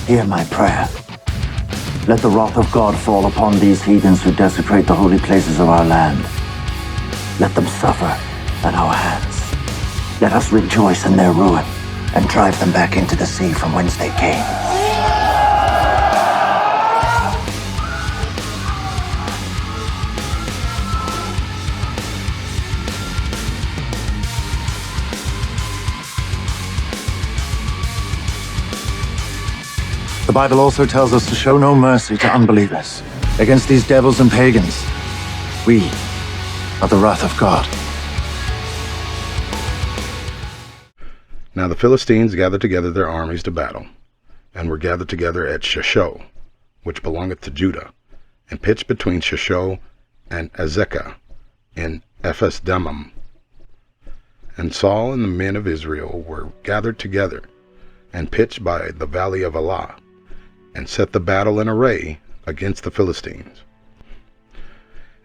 Hear my prayer. Let the wrath of God fall upon these heathens who desecrate the holy places of our land. Let them suffer at our hands. Let us rejoice in their ruin and drive them back into the sea from whence they came. The Bible also tells us to show no mercy to unbelievers. Against these devils and pagans, we are the wrath of God. Now the Philistines gathered together their armies to battle, and were gathered together at Shosho, which belongeth to Judah, and pitched between Shosho and Azekah in Ephes-dammim. And Saul and the men of Israel were gathered together, and pitched by the valley of Elah, and set the battle in array against the Philistines.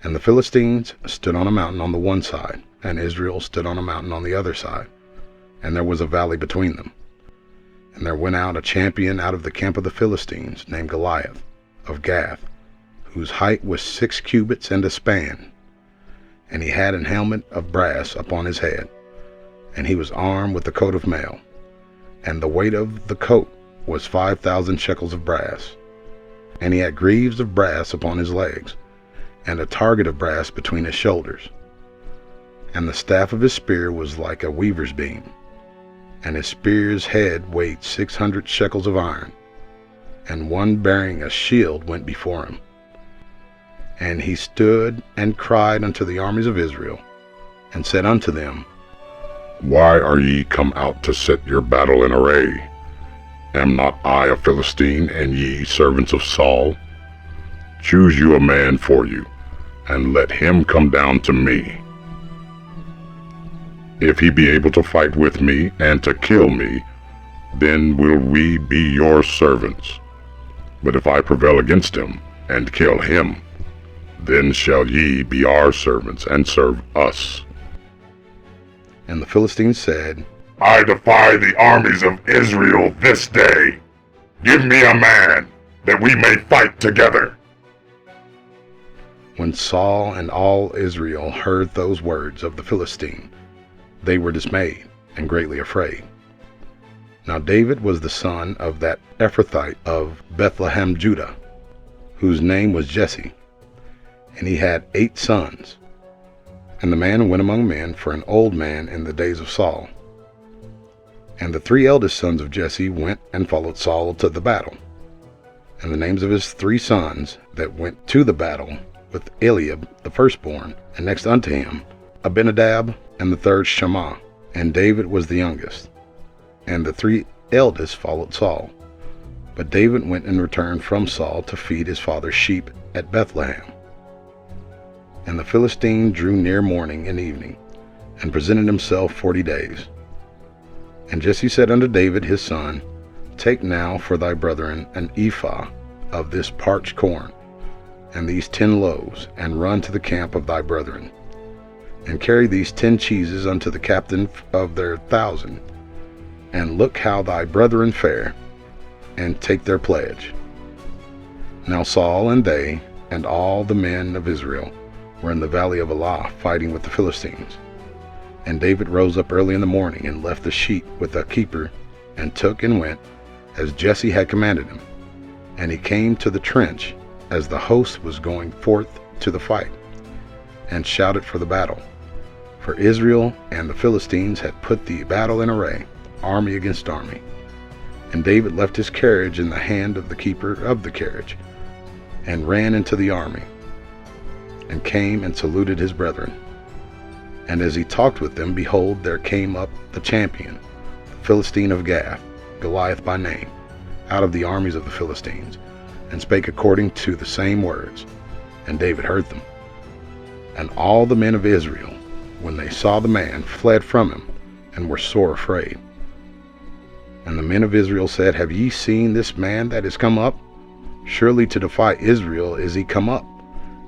And the Philistines stood on a mountain on the one side, and Israel stood on a mountain on the other side, and there was a valley between them. And there went out a champion out of the camp of the Philistines, named Goliath, of Gath, whose height was 6 cubits and a span. And he had an helmet of brass upon his head, and he was armed with a coat of mail, and the weight of the coat was 5,000 shekels of brass. And he had greaves of brass upon his legs, and a target of brass between his shoulders. And the staff of his spear was like a weaver's beam, and his spear's head weighed 600 shekels of iron. And one bearing a shield went before him. And he stood and cried unto the armies of Israel, and said unto them, Why are ye come out to set your battle in array? Am not I a Philistine, and ye servants of Saul? Choose you a man for you, and let him come down to me. If he be able to fight with me, and to kill me, then will we be your servants. But if I prevail against him, and kill him, then shall ye be our servants, and serve us. And the Philistines said, I defy the armies of Israel this day. Give me a man, that we may fight together. When Saul and all Israel heard those words of the Philistine, they were dismayed and greatly afraid. Now David was the son of that Ephrathite of Bethlehem, Judah, whose name was Jesse, and he had 8 sons. And the man went among men for an old man in the days of Saul. And the 3 eldest sons of Jesse went and followed Saul to the battle. And the names of his 3 sons that went to the battle with Eliab the firstborn, and next unto him Abinadab, and the third Shammah. And David was the youngest. And the 3 eldest followed Saul. But David went and returned from Saul to feed his father's sheep at Bethlehem. And the Philistine drew near morning and evening, and presented himself 40 days. And Jesse said unto David his son, Take now for thy brethren an ephah of this parched corn, and these 10 loaves, and run to the camp of thy brethren, and carry these 10 cheeses unto the captain of their 1,000, and look how thy brethren fare, and take their pledge. Now Saul and they, and all the men of Israel, were in the valley of Elah fighting with the Philistines. And David rose up early in the morning, and left the sheep with a keeper, and took and went, as Jesse had commanded him. And he came to the trench, as the host was going forth to the fight, and shouted for the battle. For Israel and the Philistines had put the battle in array, army against army. And David left his carriage in the hand of the keeper of the carriage, and ran into the army, and came and saluted his brethren. And as he talked with them, behold, there came up the champion, the Philistine of Gath, Goliath by name, out of the armies of the Philistines, and spake according to the same words. And David heard them. And all the men of Israel, when they saw the man, fled from him, and were sore afraid. And the men of Israel said, Have ye seen this man that is come up? Surely to defy Israel is he come up.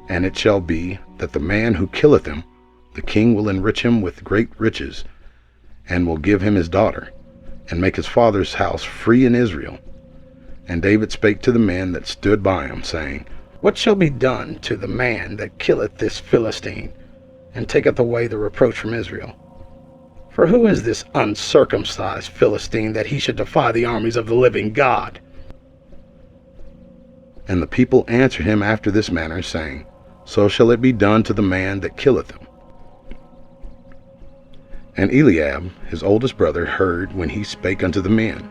And it shall be, that the man who killeth him, the king will enrich him with great riches, and will give him his daughter, and make his father's house free in Israel. And David spake to the men that stood by him, saying, What shall be done to the man that killeth this Philistine, and taketh away the reproach from Israel? For who is this uncircumcised Philistine, that he should defy the armies of the living God? And the people answered him after this manner, saying, So shall it be done to the man that killeth him. And Eliab, his oldest brother, heard when he spake unto the men.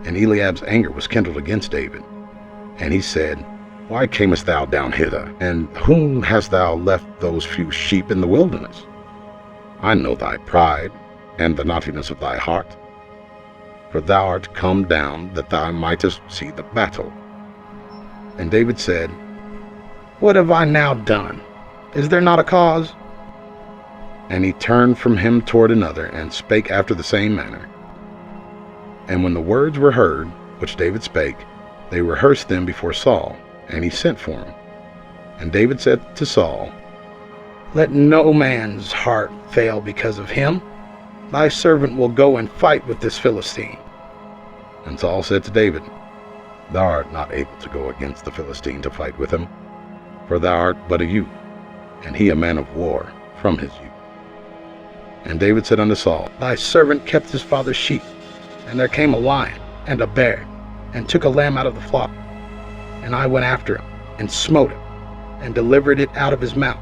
And Eliab's anger was kindled against David. And he said, Why camest thou down hither? And whom hast thou left those few sheep in the wilderness? I know thy pride, and the naughtiness of thy heart. For thou art come down that thou mightest see the battle. And David said, What have I now done? Is there not a cause? And he turned from him toward another, and spake after the same manner. And when the words were heard, which David spake, they rehearsed them before Saul, and he sent for him. And David said to Saul, Let no man's heart fail because of him. Thy servant will go and fight with this Philistine. And Saul said to David, Thou art not able to go against the Philistine to fight with him, for thou art but a youth, and he a man of war from his youth. And David said unto Saul, Thy servant kept his father's sheep, and there came a lion and a bear, and took a lamb out of the flock. And I went after him, and smote him, and delivered it out of his mouth.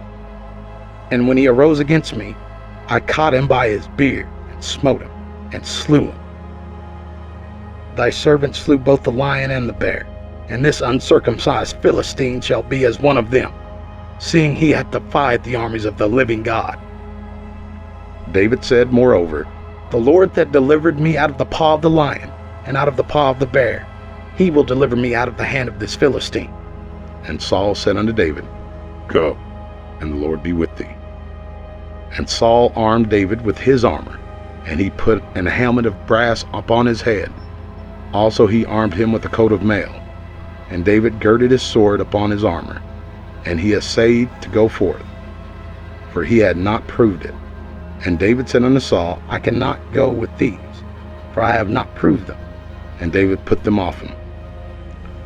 And when he arose against me, I caught him by his beard, and smote him, and slew him. Thy servant slew both the lion and the bear, and this uncircumcised Philistine shall be as one of them, seeing he hath defied the armies of the living God. David said, moreover, The Lord that delivered me out of the paw of the lion, and out of the paw of the bear, he will deliver me out of the hand of this Philistine. And Saul said unto David, Go, and the Lord be with thee. And Saul armed David with his armor, and he put an helmet of brass upon his head. Also he armed him with a coat of mail. And David girded his sword upon his armor, and he essayed to go forth, for he had not proved it. And David said unto Saul, I cannot go with these, for I have not proved them. And David put them off him.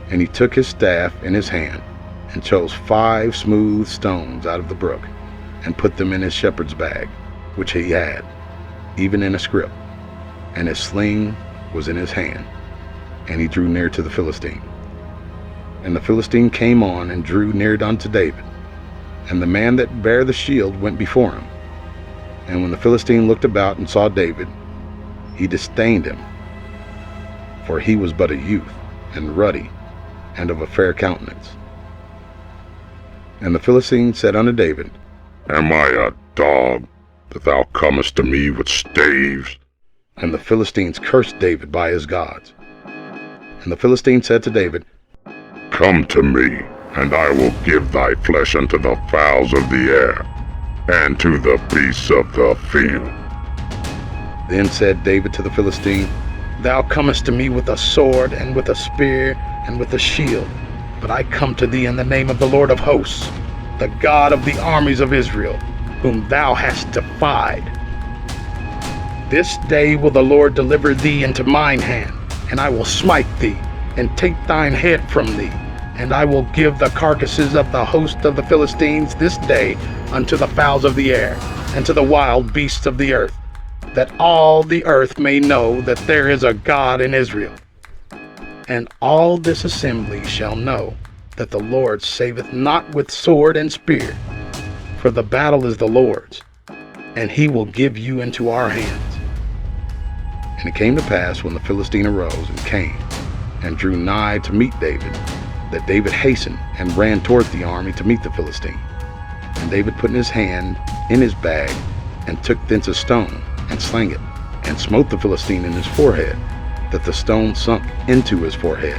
And he took his staff in his hand, and chose 5 smooth stones out of the brook, and put them in his shepherd's bag, which he had, even in a scrip. And his sling was in his hand. And he drew near to the Philistine. And the Philistine came on, and drew near unto David. And the man that bare the shield went before him. And when the Philistine looked about and saw David, he disdained him, for he was but a youth, and ruddy, and of a fair countenance. And the Philistine said unto David, Am I a dog, that thou comest to me with staves? And the Philistines cursed David by his gods. And the Philistine said to David, Come to me, and I will give thy flesh unto the fowls of the air, and to the beasts of the field. Then said David to the Philistine, Thou comest to me with a sword, and with a spear, and with a shield, but I come to thee in the name of the Lord of hosts, the God of the armies of Israel, whom thou hast defied. This day will the Lord deliver thee into mine hand, and I will smite thee, and take thine head from thee, and I will give the carcasses of the host of the Philistines this day unto the fowls of the air, and to the wild beasts of the earth, that all the earth may know that there is a God in Israel. And all this assembly shall know that the Lord saveth not with sword and spear, for the battle is the Lord's, and he will give you into our hands. And it came to pass, when the Philistine arose and came, and drew nigh to meet David, that David hastened and ran toward the army to meet the Philistine. And David put in his hand in his bag, and took thence a stone, and slang it, and smote the Philistine in his forehead, that the stone sunk into his forehead,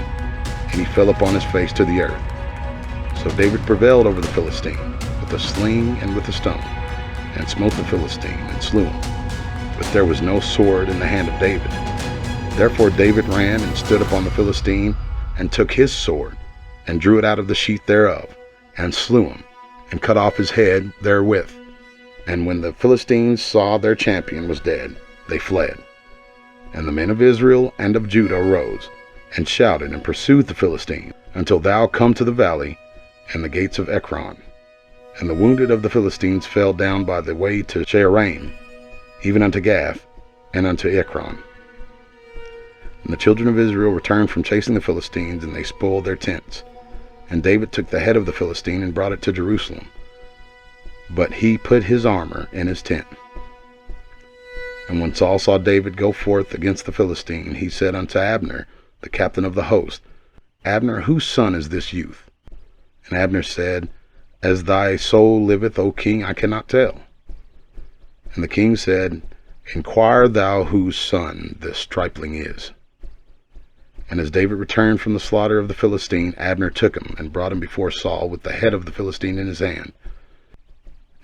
and he fell upon his face to the earth. So David prevailed over the Philistine with a sling and with a stone, and smote the Philistine, and slew him. But there was no sword in the hand of David. Therefore David ran and stood upon the Philistine, and took his sword, and drew it out of the sheath thereof, and slew him, and cut off his head therewith. And when the Philistines saw their champion was dead, they fled. And the men of Israel and of Judah arose, and shouted and pursued the Philistine until thou come to the valley and the gates of Ekron. And the wounded of the Philistines fell down by the way to Shaaraim, even unto Gath, and unto Ekron. And the children of Israel returned from chasing the Philistines, and they spoiled their tents. And David took the head of the Philistine and brought it to Jerusalem. But he put his armor in his tent. And when Saul saw David go forth against the Philistine, he said unto Abner, the captain of the host, Abner, whose son is this youth? And Abner said, As thy soul liveth, O king, I cannot tell. And the king said, Inquire thou whose son this stripling is. And as David returned from the slaughter of the Philistine, Abner took him and brought him before Saul with the head of the Philistine in his hand.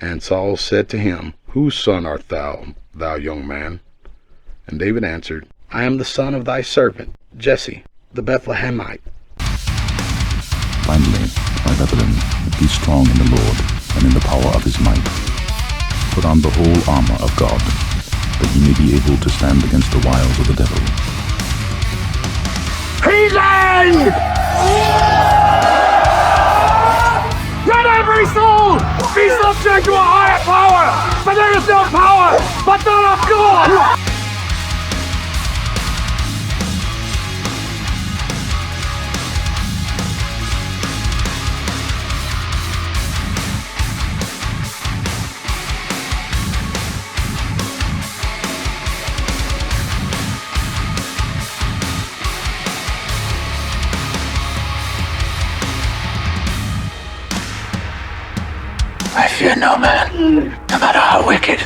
And Saul said to him, Whose son art thou, thou young man? And David answered, I am the son of thy servant, Jesse, the Bethlehemite. Finally, my brethren, be strong in the Lord and in the power of his might. Put on the whole armor of God, that ye may be able to stand against the wiles of the devil. Heathen! Let every soul be subject to a higher power, for there is no power but that of God! I fear no man, no matter how wicked.